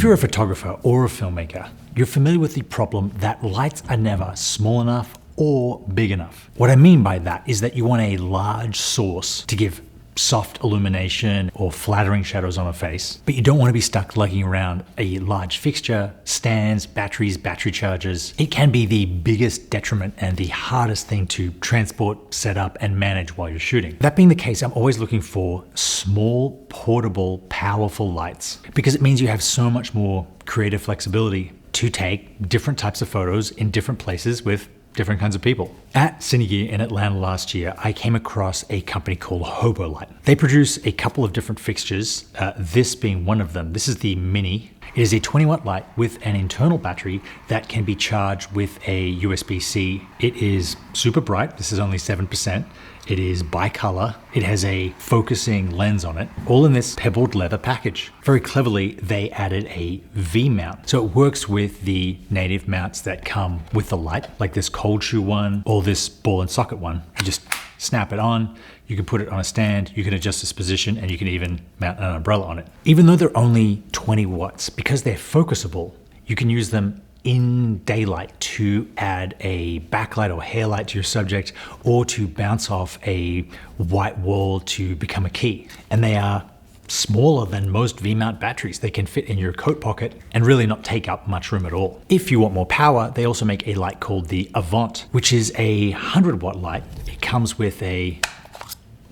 If you're a photographer or a filmmaker, you're familiar with the problem that lights are never small enough or big enough. What I mean by that is that you want a large source to give soft illumination or flattering shadows on a face, but you don't want to be stuck lugging around a large fixture, stands, batteries, battery chargers. It can be the biggest detriment and the hardest thing to transport, set up, and manage while you're shooting. That being the case, I'm always looking for small, portable, powerful lights because it means you have so much more creative flexibility to take different types of photos in different places with different kinds of people. At Cinegear in Atlanta last year, I came across a company called Hobolite. They produce a couple of different fixtures, this being one of them. This is the Mini. It is a 20-watt light with an internal battery that can be charged with a USB-C. It is super bright. This is only 7%. It is bicolor. It has a focusing lens on it, all in this pebbled leather package. Very cleverly, they added a V-mount. So it works with the native mounts that come with the light, like this cold shoe one or this ball and socket one. You just snap it on, you can put it on a stand, you can adjust its position, and you can even mount an umbrella on it. Even though they're only 20 watts, because they're focusable, you can use them in daylight to add a backlight or hair light to your subject, or to bounce off a white wall to become a key. And they are smaller than most V-mount batteries. They can fit in your coat pocket and really not take up much room at all. If you want more power, they also make a light called the 𝙒𝙃𝙄𝙎, which is a 100-watt light. It comes with a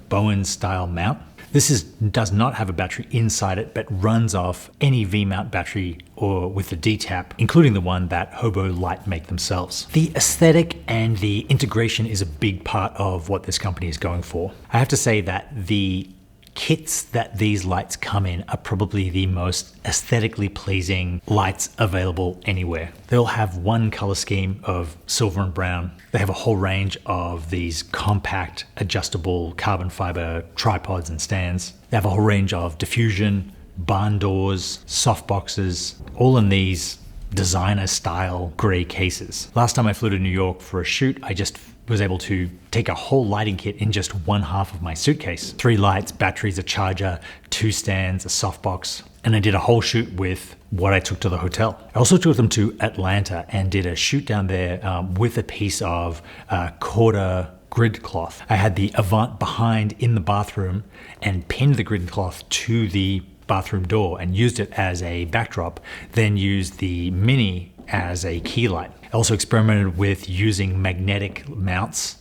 Bowen style mount. This does not have a battery inside it, but runs off any V-mount battery or with the D-tap, including the one that Hobolite make themselves. The aesthetic and the integration is a big part of what this company is going for. I have to say that the kits that these lights come in are probably the most aesthetically pleasing lights available anywhere. They'll have one color scheme of silver and brown. They have a whole range of these compact, adjustable carbon fiber tripods and stands. They have a whole range of diffusion, barn doors, soft boxes, all in these designer style gray cases. Last time I flew to New York for a shoot, I just was able to take a whole lighting kit in just one half of my suitcase. 3 lights, batteries, a charger, 2 stands, a softbox, and I did a whole shoot with what I took to the hotel. I also took them to Atlanta and did a shoot down there with a piece of 𝙒𝙃𝙄𝙎 grid cloth. I had the 𝙒𝙃𝙄𝙎 behind in the bathroom and pinned the grid cloth to the bathroom door and used it as a backdrop, then used the Mini as a key light. I also experimented with using magnetic mounts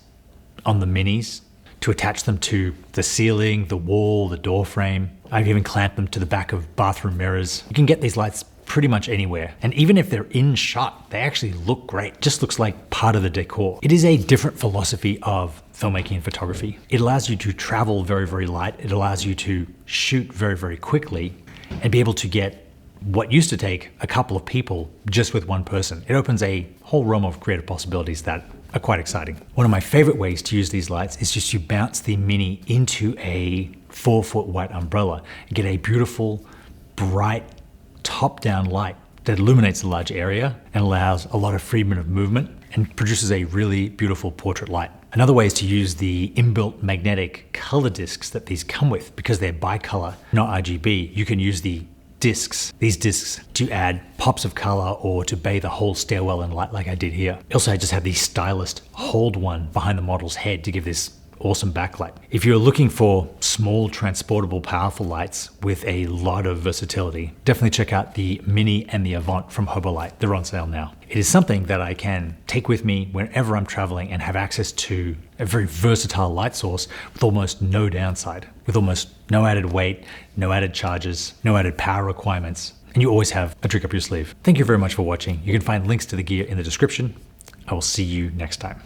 on the Minis to attach them to the ceiling, the wall, the door frame. I've even clamped them to the back of bathroom mirrors. You can get these lights pretty much anywhere. And even if they're in shot, they actually look great. It just looks like part of the decor. It is a different philosophy of filmmaking and photography. It allows you to travel very, very light. It allows you to shoot very, very quickly and be able to get what used to take a couple of people just with one person. It opens a whole realm of creative possibilities that are quite exciting. One of my favorite ways to use these lights is just to bounce the Mini into a 4-foot white umbrella and get a beautiful, bright, top-down light that illuminates a large area and allows a lot of freedom of movement and produces a really beautiful portrait light. Another way is to use the inbuilt magnetic color discs that these come with. Because they're bicolor, not RGB, you can use these discs to add pops of color or to bathe a whole stairwell in light like I did here. Also, I just have the stylist hold one behind the model's head to give this awesome backlight. If you're looking for small, transportable, powerful lights with a lot of versatility, definitely check out the Mini and the 𝙒𝙃𝙄𝙎 from Hobolite. They're on sale now. It is something that I can take with me whenever I'm traveling and have access to a very versatile light source with almost no downside, with almost no added weight, no added charges, no added power requirements, and you always have a trick up your sleeve. Thank you very much for watching. You can find links to the gear in the description. I will see you next time.